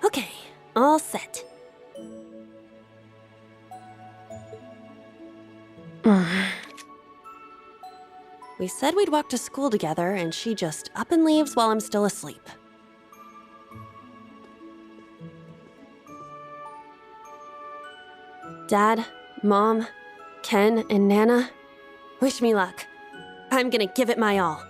Okay, all set. We said we'd walk to school together, and she just up and leaves while I'm still asleep. Dad, Mom, Ken, and Nana, wish me luck. I'm gonna give it my all.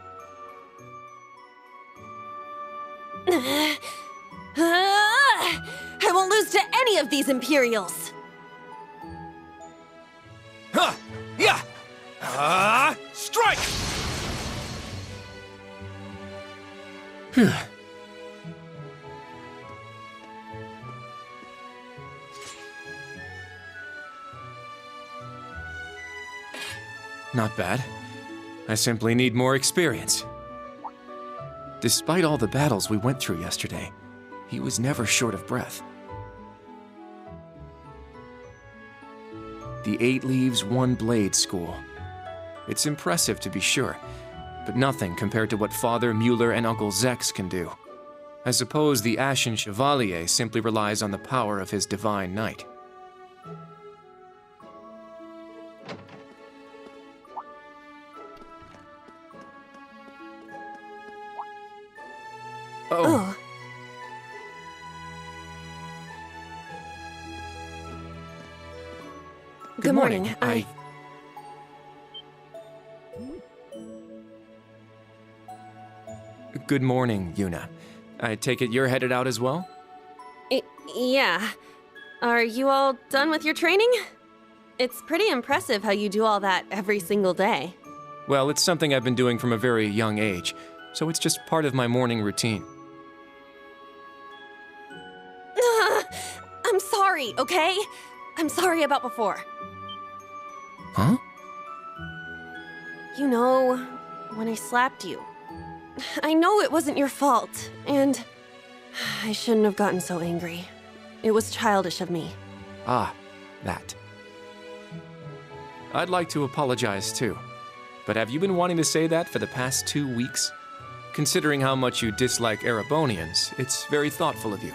I won't lose to any of these Imperials! Huh! Yeah! Strike! Phew. Not bad. I simply need more experience. Despite all the battles we went through yesterday, he was never short of breath. The 8 Leaves, 1 Blade School. It's impressive to be sure, but nothing compared to what Father Mueller and Uncle Zex can do. I suppose the Ashen Chevalier simply relies on the power of his Divine Knight. Oh. Good morning. Good morning, Yuna. I take it you're headed out as well? Yeah. Are you all done with your training? It's pretty impressive how you do all that every single day. Well, it's something I've been doing from a very young age, so it's just part of my morning routine. I'm sorry, okay? I'm sorry about before. Huh? You know, when I slapped you. I know it wasn't your fault, and I shouldn't have gotten so angry. It was childish of me. Ah, that. I'd like to apologize too, but have you been wanting to say that for the past 2 weeks? Considering how much you dislike Erebonians, it's very thoughtful of you.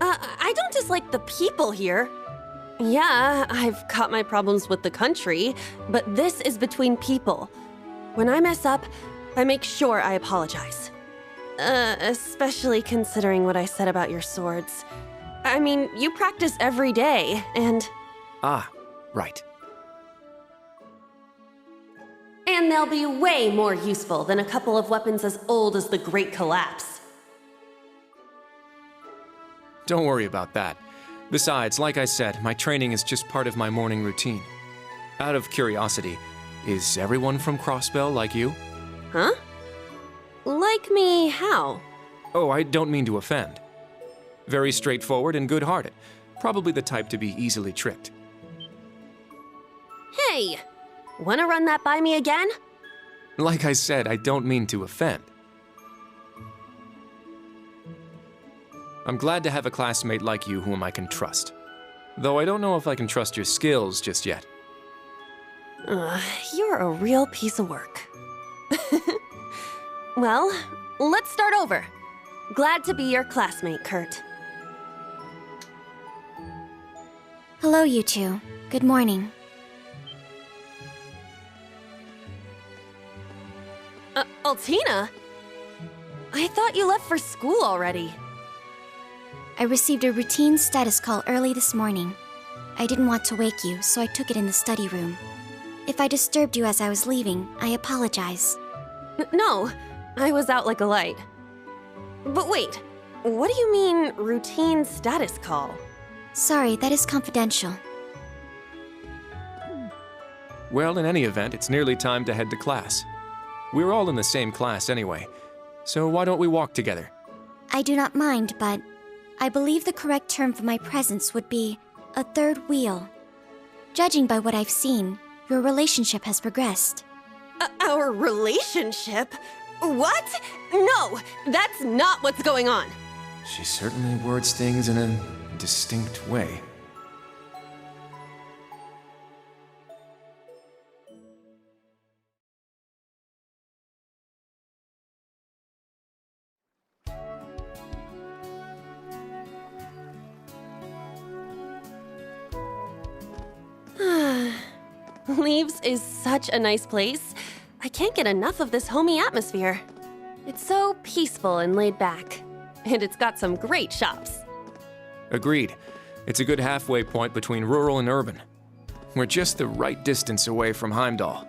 I don't dislike the people here. Yeah, I've got my problems with the country, but this is between people. When I mess up, I make sure I apologize. Especially considering what I said about your swords. I mean, you practice every day, and... Ah, right. And they'll be way more useful than a couple of weapons as old as the Great Collapse. Don't worry about that. Besides, like I said, my training is just part of my morning routine. Out of curiosity, is everyone from Crossbell like you? Huh? Like me how? Oh, I don't mean to offend. Very straightforward and good-hearted. Probably the type to be easily tricked. Hey! Wanna run that by me again? Like I said, I don't mean to offend. I'm glad to have a classmate like you whom I can trust. Though I don't know if I can trust your skills just yet. You're a real piece of work. Well, let's start over. Glad to be your classmate, Kurt. Hello, you two. Good morning. Altina? I thought you left for school already. I received a routine status call early this morning. I didn't want to wake you, so I took it in the study room. If I disturbed you as I was leaving, I apologize. No, I was out like a light. But wait, what do you mean, routine status call? Sorry, that is confidential. Well, in any event, it's nearly time to head to class. We're all in the same class anyway, so why don't we walk together? I do not mind, but I believe the correct term for my presence would be a third wheel. Judging by what I've seen, your relationship has progressed. Our relationship? What? No, that's not what's going on. She certainly words things in a distinct way. Leaves is such a nice place. I can't get enough of this homey atmosphere. It's so peaceful and laid back. And it's got some great shops. Agreed. It's a good halfway point between rural and urban. We're just the right distance away from Heimdall.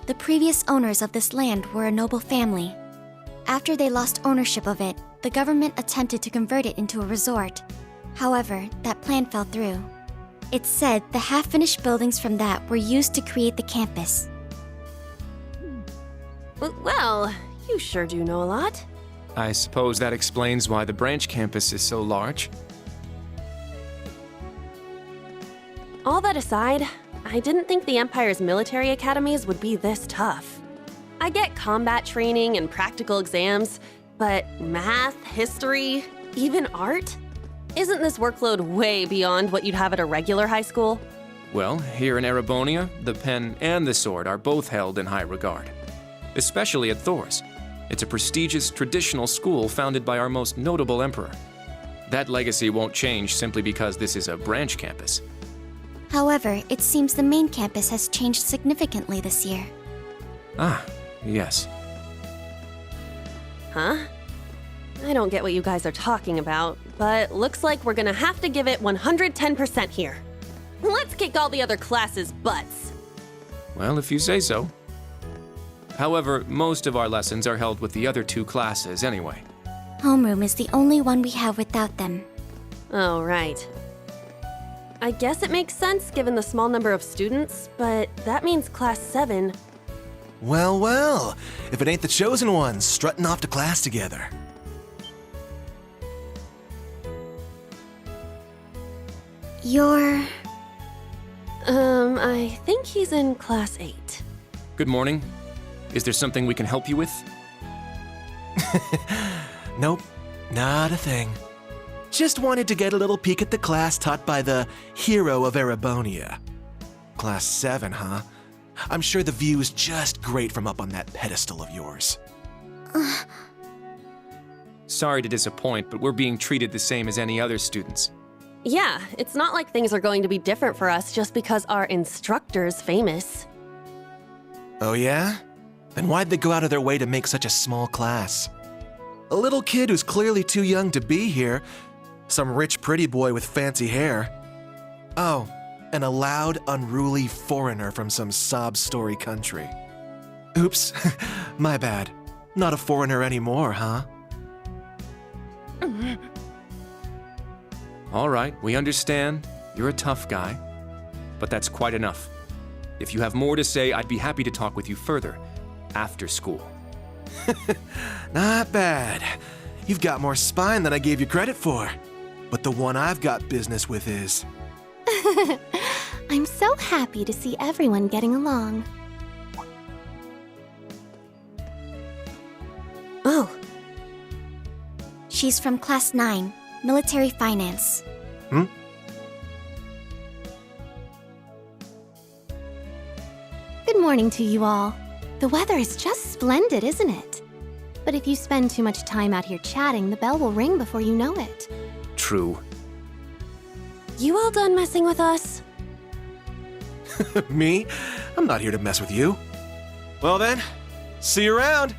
The previous owners of this land were a noble family. After they lost ownership of it, the government attempted to convert it into a resort. However, that plan fell through. It's said the half-finished buildings from that were used to create the campus. Well, you sure do know a lot. I suppose that explains why the branch campus is so large. All that aside, I didn't think the Empire's military academies would be this tough. I get combat training and practical exams, but math, history, even art? Isn't this workload way beyond what you'd have at a regular high school? Well, here in Erebonia, the pen and the sword are both held in high regard. Especially at Thor's. It's a prestigious traditional school founded by our most notable emperor. That legacy won't change simply because this is a branch campus. However, it seems the main campus has changed significantly this year. Ah, yes. Huh? I don't get what you guys are talking about, but looks like we're gonna have to give it 110% here. Let's kick all the other classes' butts. Well, if you say so. However, most of our lessons are held with the other two classes anyway. Homeroom is the only one we have without them. Oh, right. I guess it makes sense given the small number of students, but that means Class 7. Well, well, if it ain't the chosen ones strutting off to class together. You're... I think he's in Class 8. Good morning. Is there something we can help you with? Nope, not a thing. Just wanted to get a little peek at the class taught by the hero of Erebonia. Class 7, huh? I'm sure the view is just great from up on that pedestal of yours. Sorry to disappoint, but we're being treated the same as any other students. Yeah, it's not like things are going to be different for us just because our instructor's famous. Oh yeah? Then why'd they go out of their way to make such a small class? A little kid who's clearly too young to be here. Some rich pretty boy with fancy hair. Oh, and a loud, unruly foreigner from some sob-story country. Oops, my bad. Not a foreigner anymore, huh? All right, we understand. You're a tough guy. But that's quite enough. If you have more to say, I'd be happy to talk with you further, after school. Not bad. You've got more spine than I gave you credit for. But the one I've got business with is... I'm so happy to see everyone getting along. Oh, She's from Class 9, Military Finance. Good morning to you all. The weather is just splendid, isn't it? But if you spend too much time out here chatting, the bell will ring before you know it. True. you all done messing with us? Me? I'm not here to mess with you. Well then, see you around.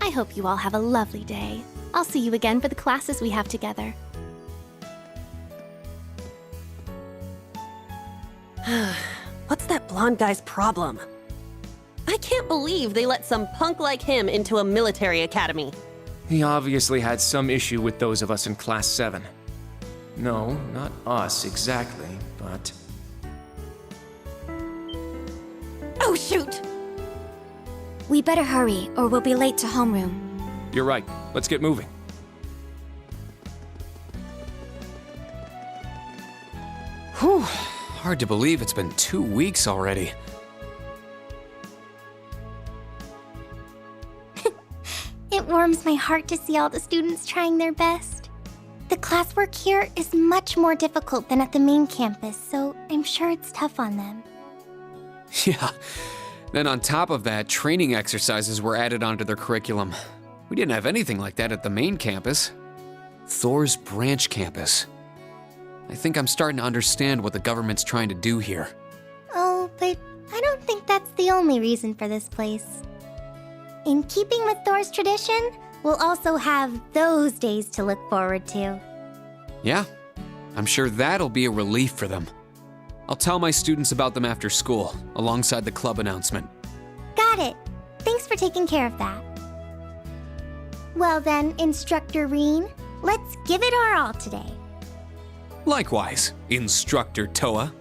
I hope you all have a lovely day. I'll see you again for the classes we have together. What's that blonde guy's problem? I can't believe they let some punk like him into a military academy. He obviously had some issue with those of us in Class 7. No, not us exactly, but... Oh, shoot! We better hurry, or we'll be late to homeroom. You're right. Let's get moving. Whew. Hard to believe it's been 2 weeks already. It warms my heart to see all the students trying their best. The classwork here is much more difficult than at the main campus, so I'm sure it's tough on them. Yeah. Then on top of that, training exercises were added onto their curriculum. We didn't have anything like that at the main campus. Thor's branch campus. I think I'm starting to understand what the government's trying to do here. Oh, but I don't think that's the only reason for this place. In keeping with Thor's tradition, we'll also have those days to look forward to. Yeah, I'm sure that'll be a relief for them. I'll tell my students about them after school, alongside the club announcement. Got it. Thanks for taking care of that. Well then, Instructor Reen, let's give it our all today. Likewise, Instructor Toa.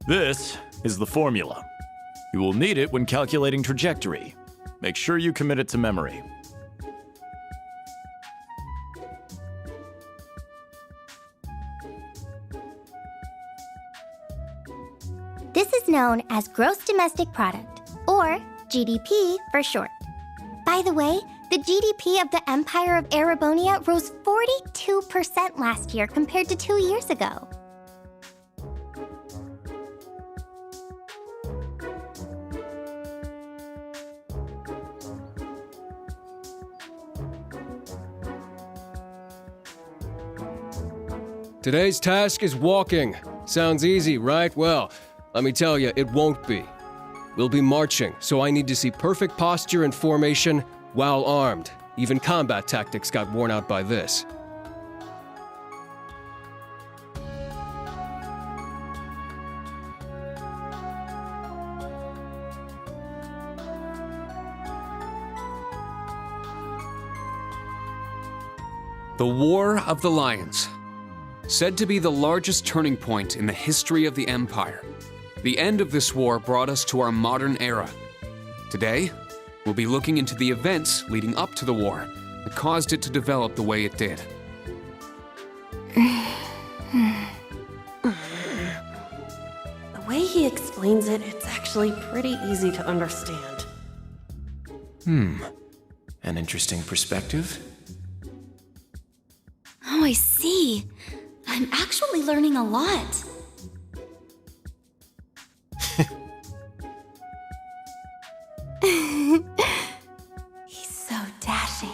This is the formula. You will need it when calculating trajectory. Make sure you commit it to memory. This is known as Gross Domestic Product, or GDP for short. By the way, the GDP of the Empire of Erebonia rose 42% last year compared to 2 years ago. Today's task is walking. Sounds easy, right? Well, let me tell you, it won't be. We'll be marching, so I need to see perfect posture and formation while armed. Even combat tactics got worn out by this. The War of the Lions. Said to be the largest turning point in the history of the Empire. The end of this war brought us to our modern era. Today, we'll be looking into the events leading up to the war that caused it to develop the way it did. The way he explains it, it's actually pretty easy to understand. An interesting perspective. Oh, I see. I'm actually learning a lot. He's so dashing.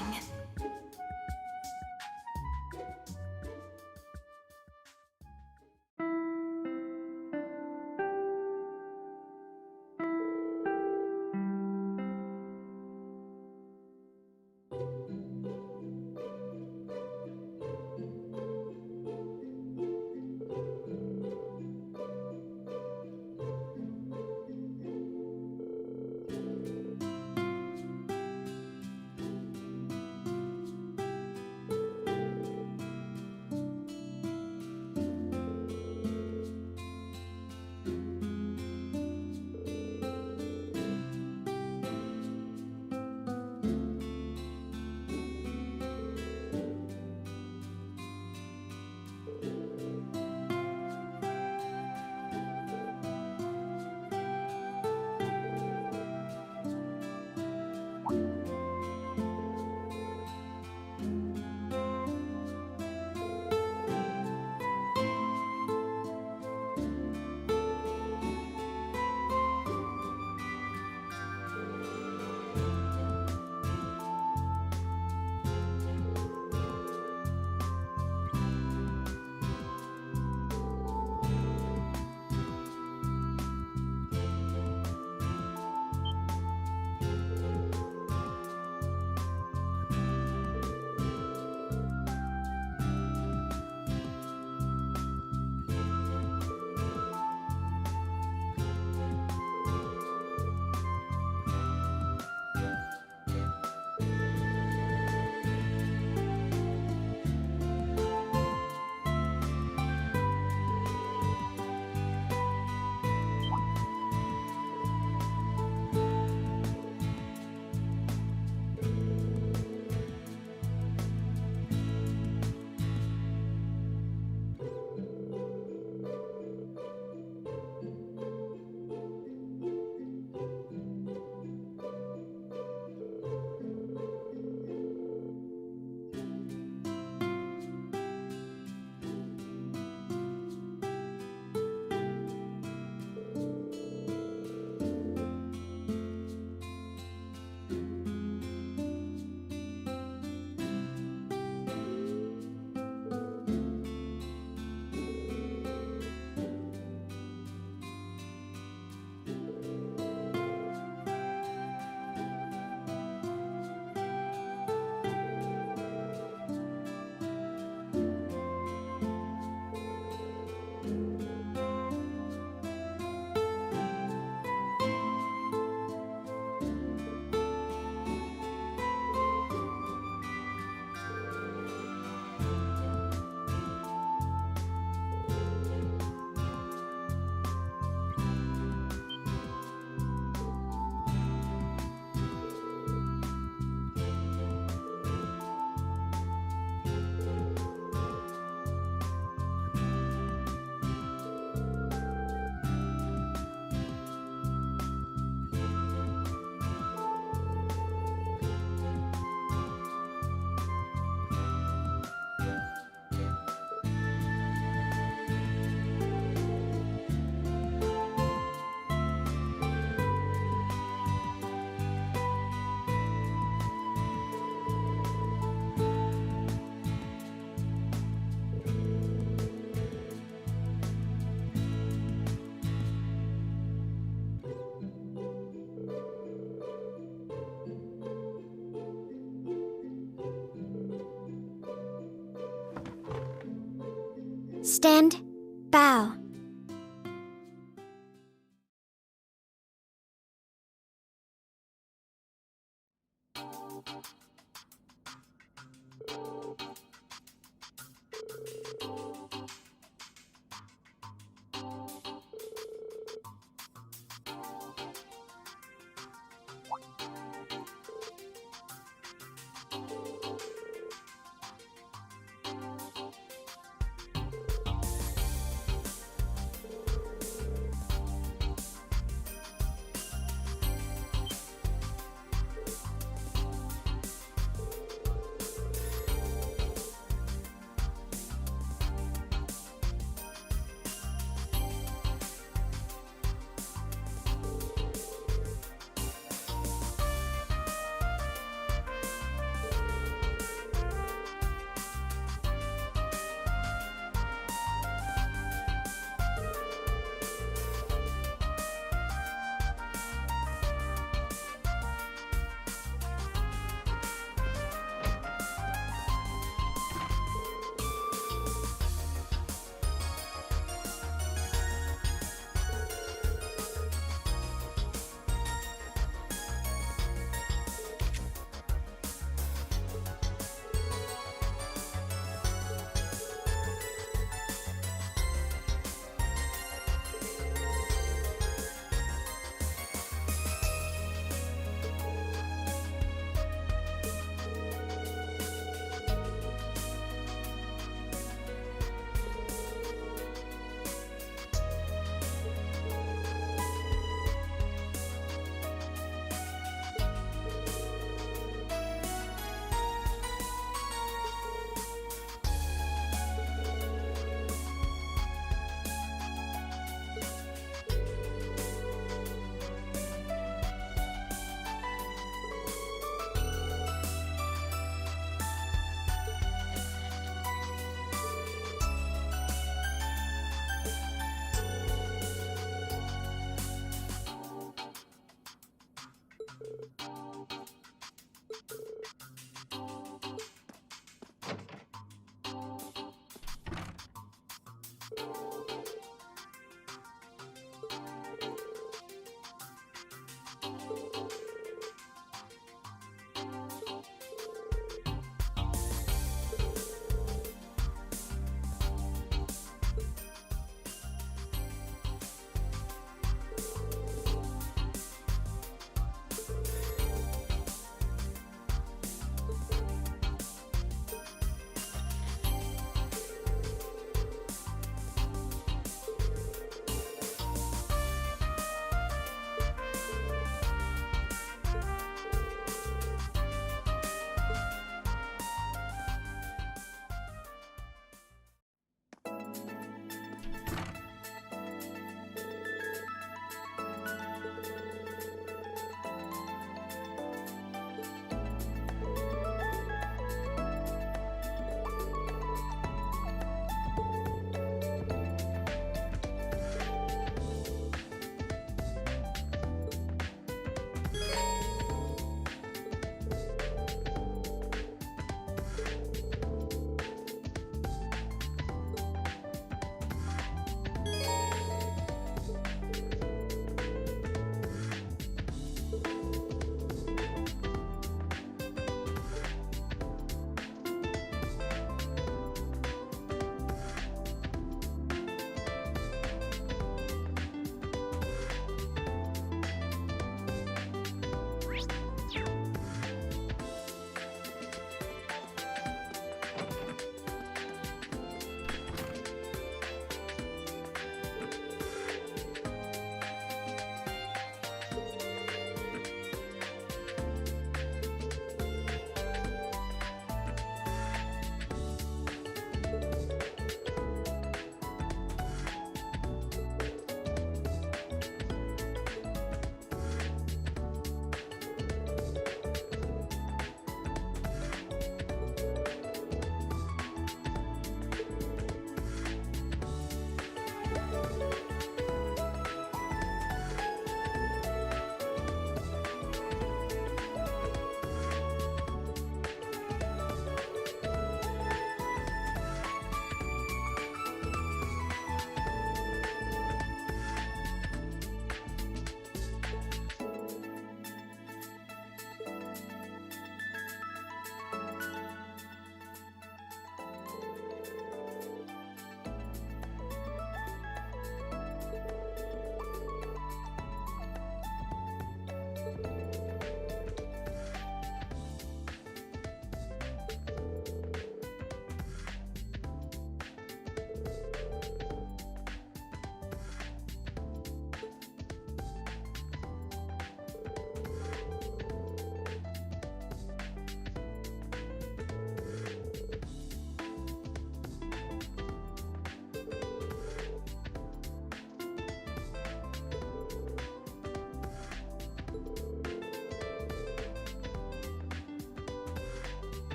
Stand, bow.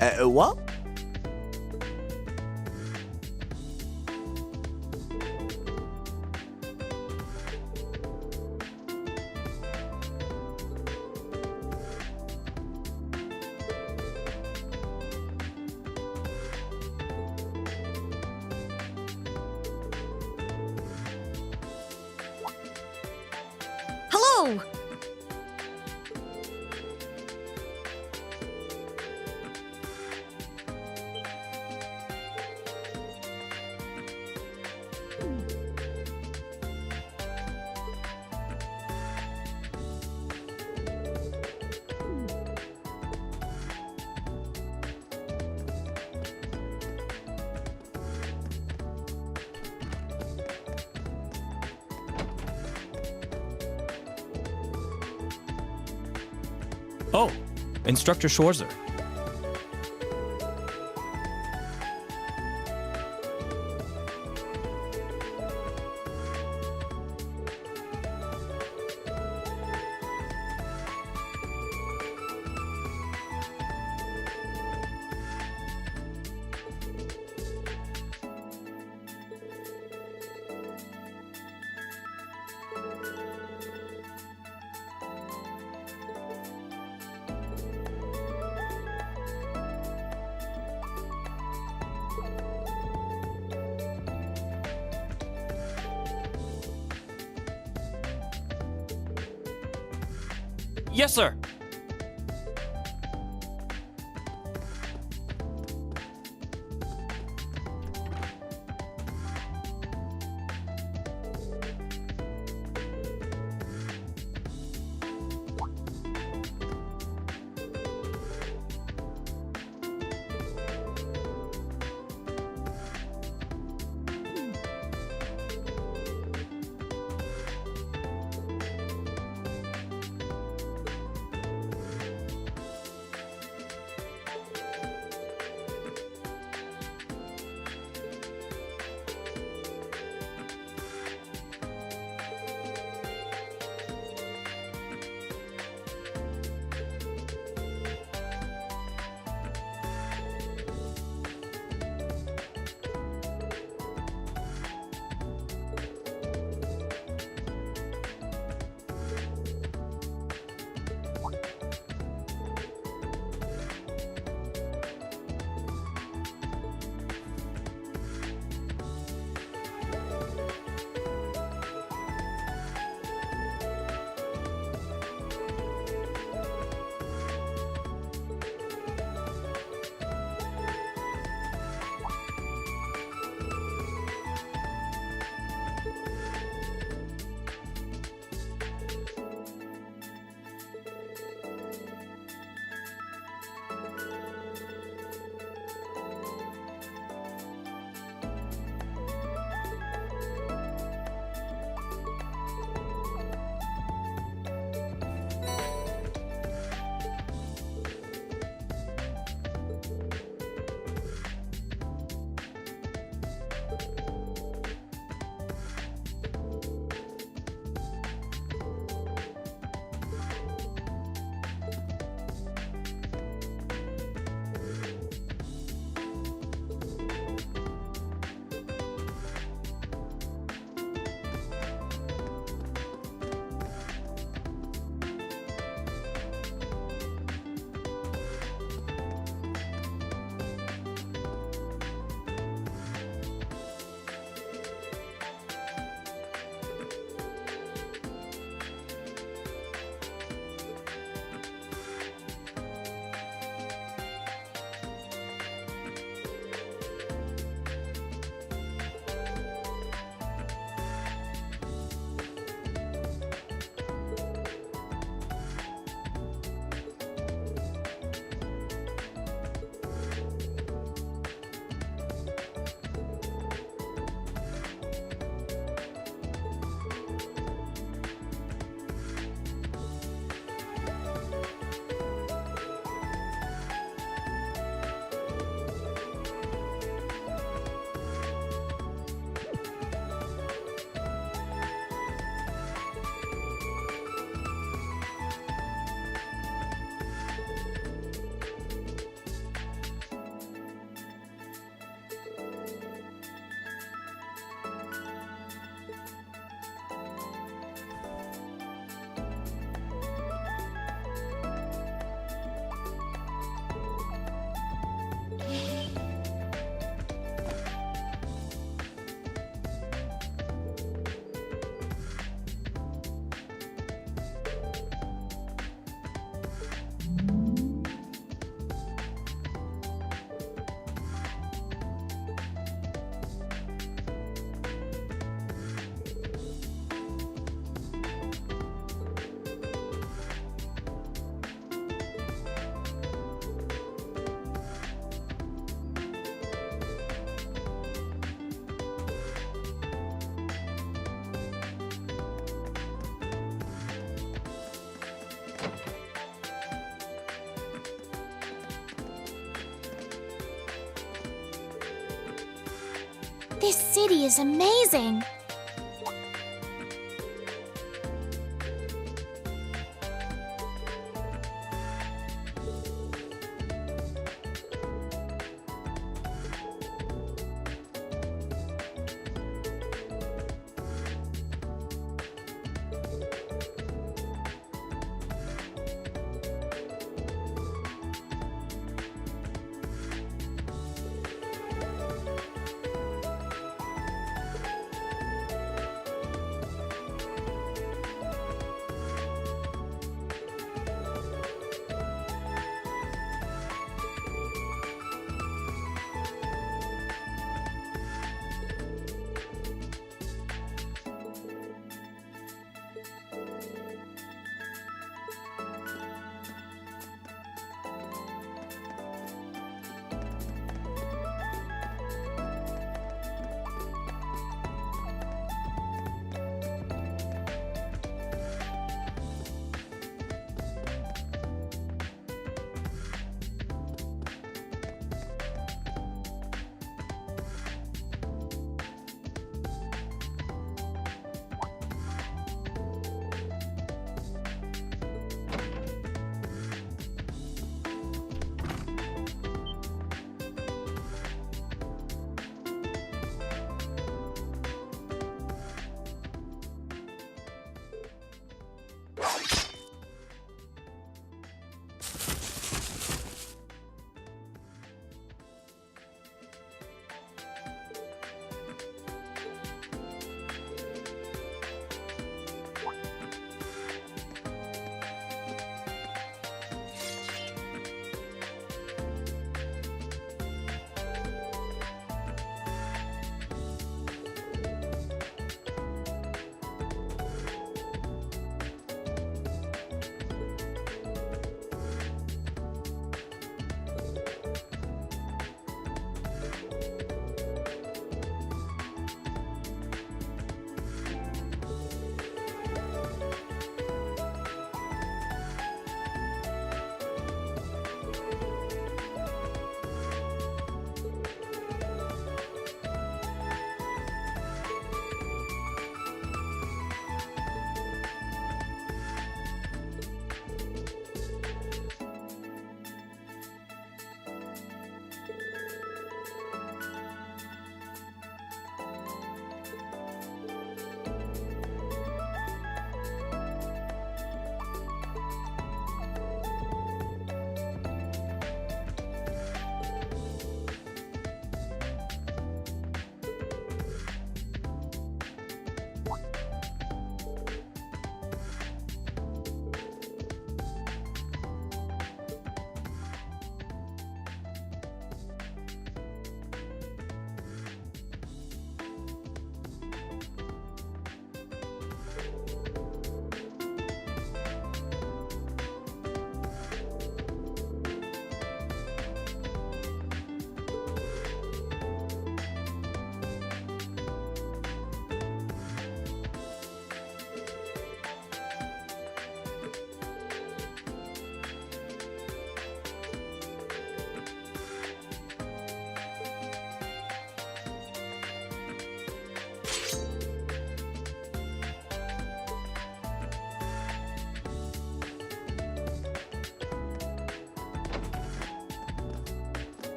What? Hello! Oh, Instructor Schwarzer. Yes, sir. This city is amazing.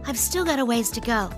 I've still got a ways to go.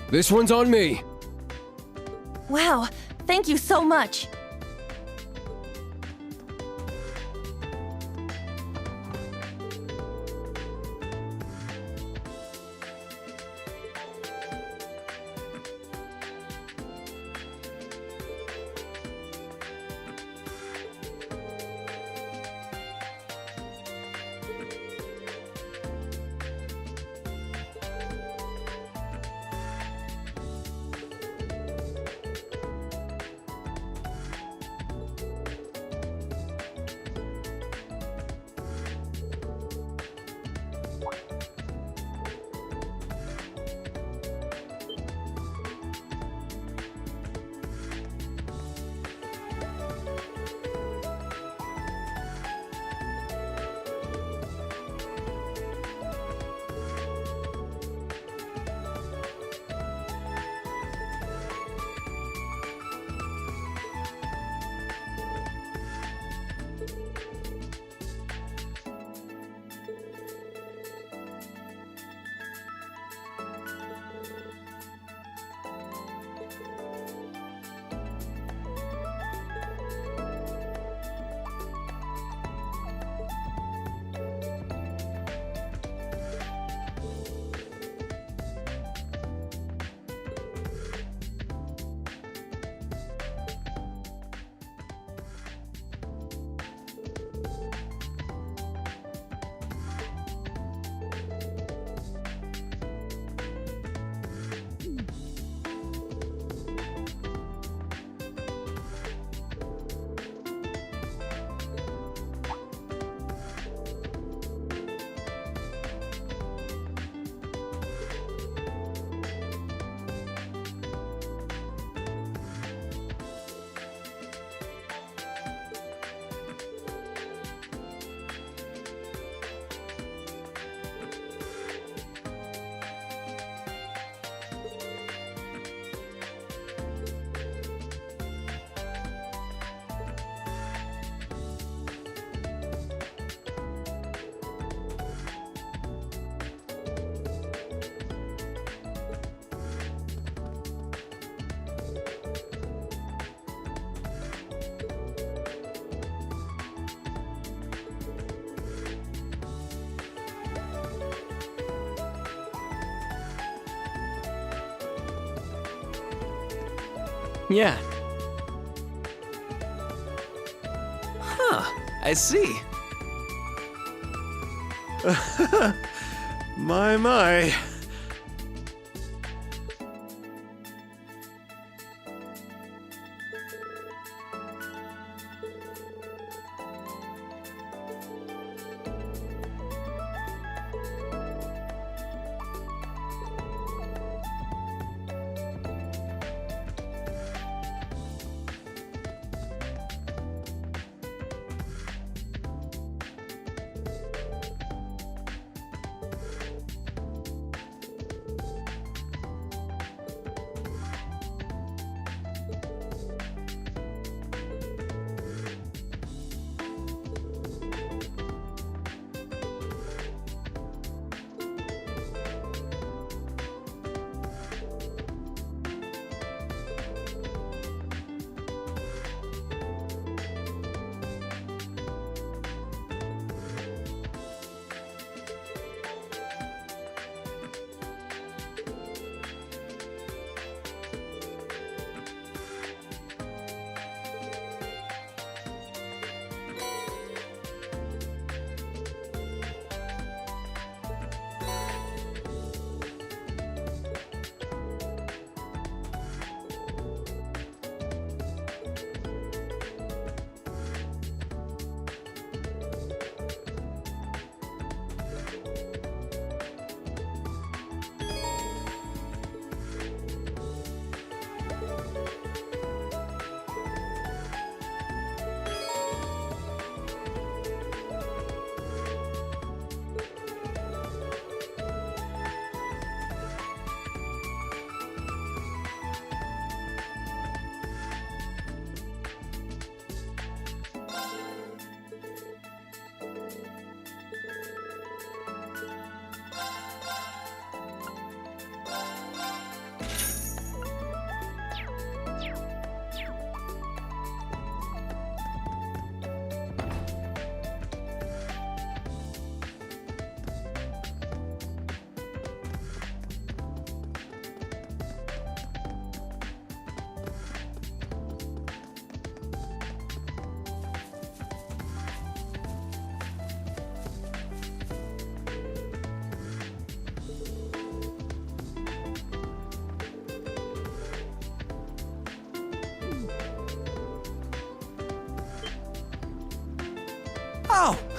This one's on me. Wow, thank you so much. Yeah. Huh, I see. My.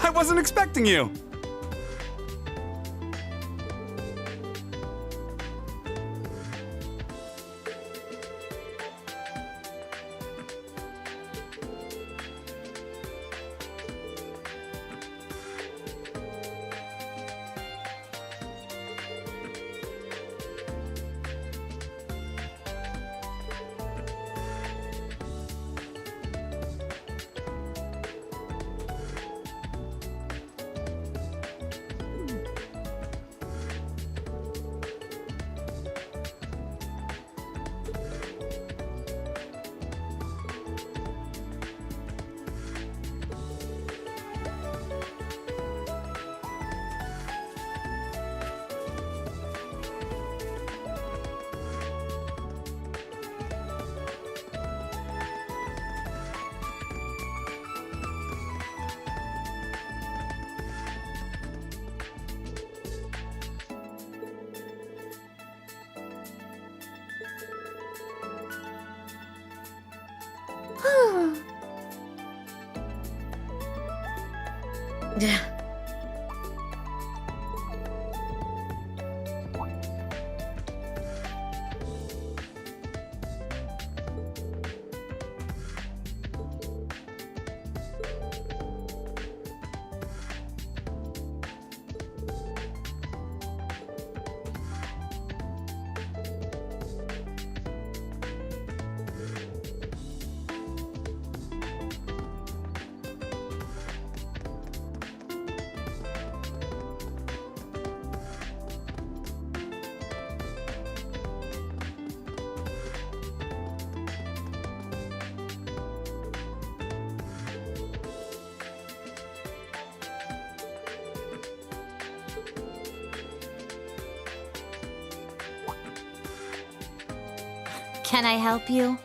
I wasn't expecting you. Can I help you?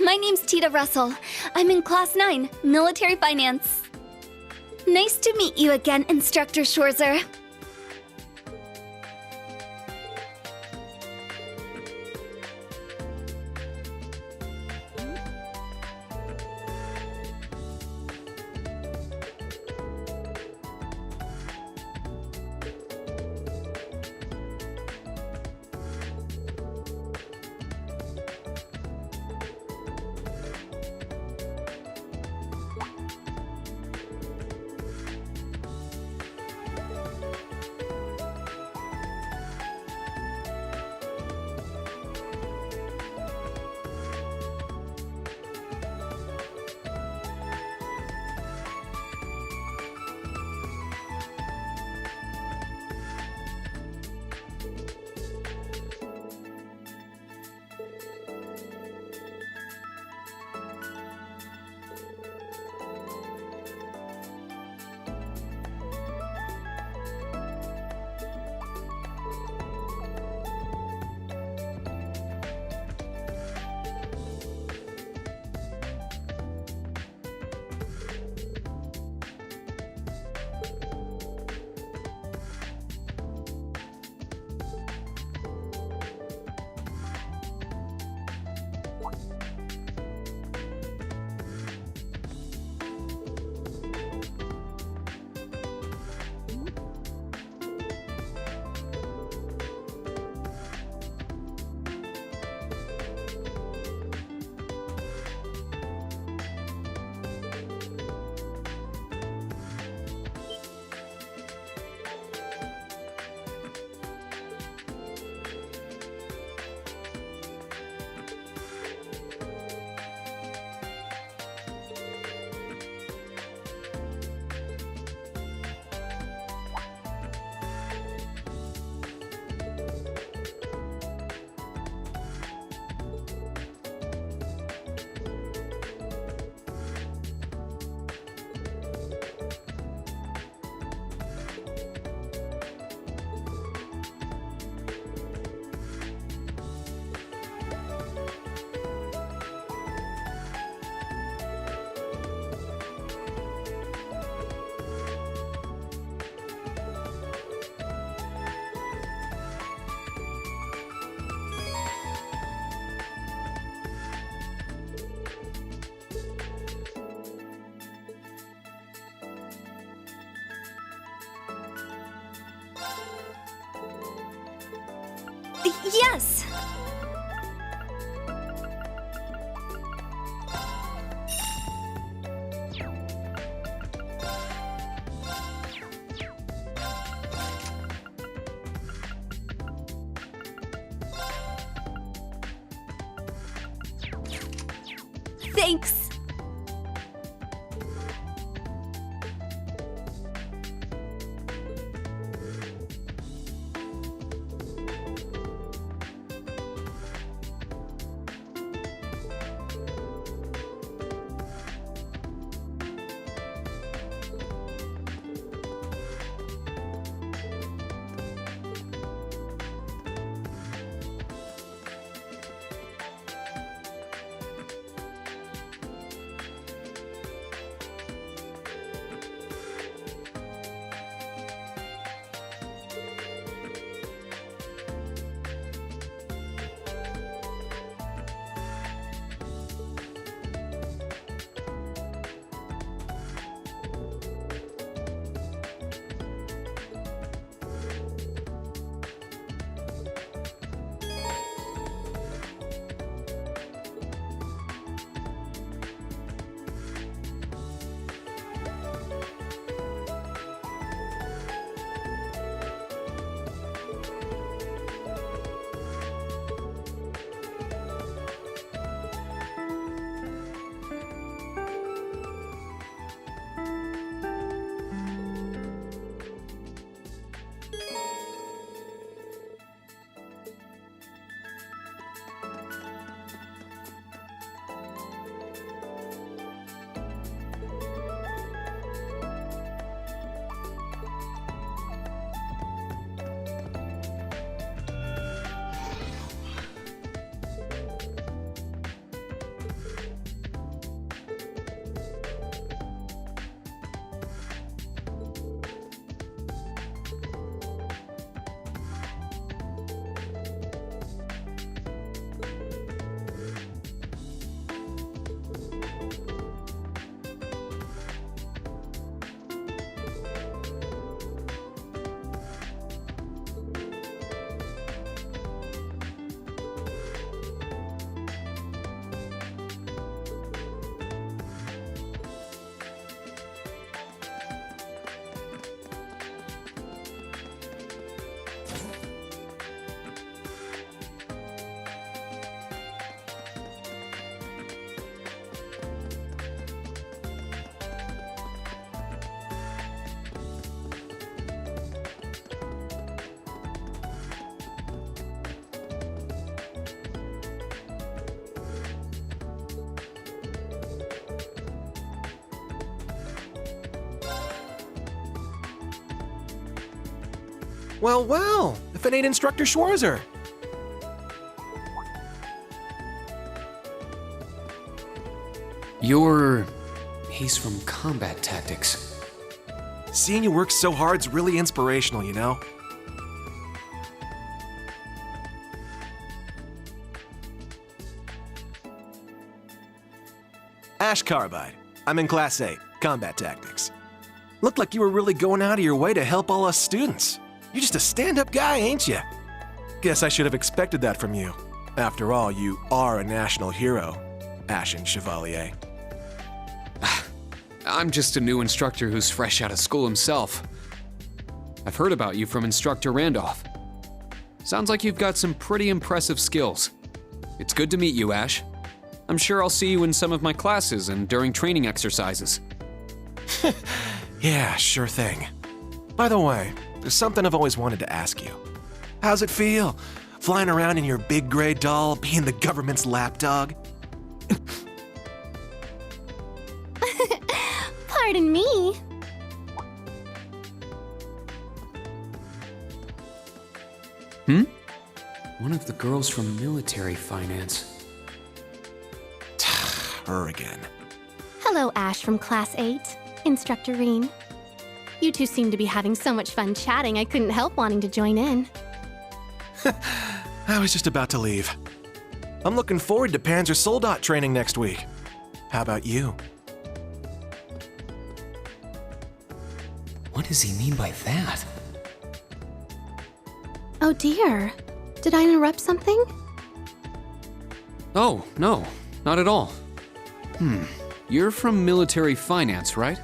My name's Tita Russell. I'm in Class 9, Military Finance. Nice to meet you again, Instructor Schwarzer. Yes! Thanks. Well, well, if it ain't Instructor Schwarzer. He's from combat tactics. Seeing you work so hard's really inspirational, you know? Ash Carbide. I'm in Class 8, Combat Tactics. Looked like you were really going out of your way to help all us students. You're just a stand-up guy, ain't you? Guess I should have expected that from you. After all, you are a national hero, Ashen Chevalier. I'm just a new instructor who's fresh out of school himself. I've heard about you from Instructor Randolph. Sounds like you've got some pretty impressive skills. It's good to meet you, Ash. I'm sure I'll see you in some of my classes and during training exercises. Yeah, sure thing. By the way, there's something I've always wanted to ask you. How's it feel, flying around in your big gray doll, being the government's lapdog? Pardon me. One of the girls from military finance. Her again. Hello, Ash from Class 8, Instructor Reen. You two seem to be having so much fun chatting, I couldn't help wanting to join in. I was just about to leave. I'm looking forward to Panzer Soldat training next week. How about you? What does he mean by that? Oh dear. Did I interrupt something? Oh, no, not at all. You're from military finance, right?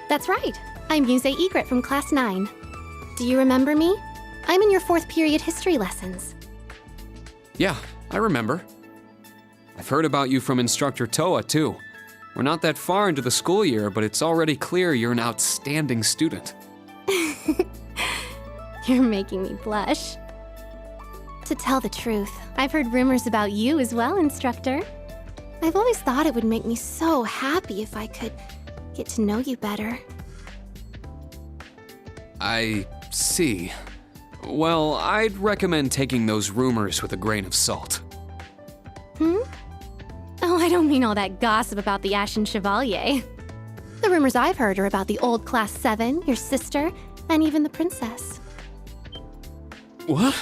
That's right. I'm Muse Egret from Class 9. Do you remember me? I'm in your 4th period history lessons. Yeah, I remember. I've heard about you from Instructor Toa, too. We're not that far into the school year, but it's already clear you're an outstanding student. You're making me blush. To tell the truth, I've heard rumors about you as well, Instructor. I've always thought it would make me so happy if I could get to know you better. I see. Well, I'd recommend taking those rumors with a grain of salt. Oh, I don't mean all that gossip about the Ashen Chevalier. The rumors I've heard are about the old Class 7, your sister, and even the princess. What?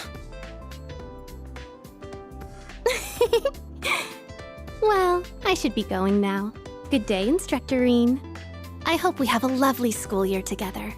Well, I should be going now. Good day, Instructorine. I hope we have a lovely school year together.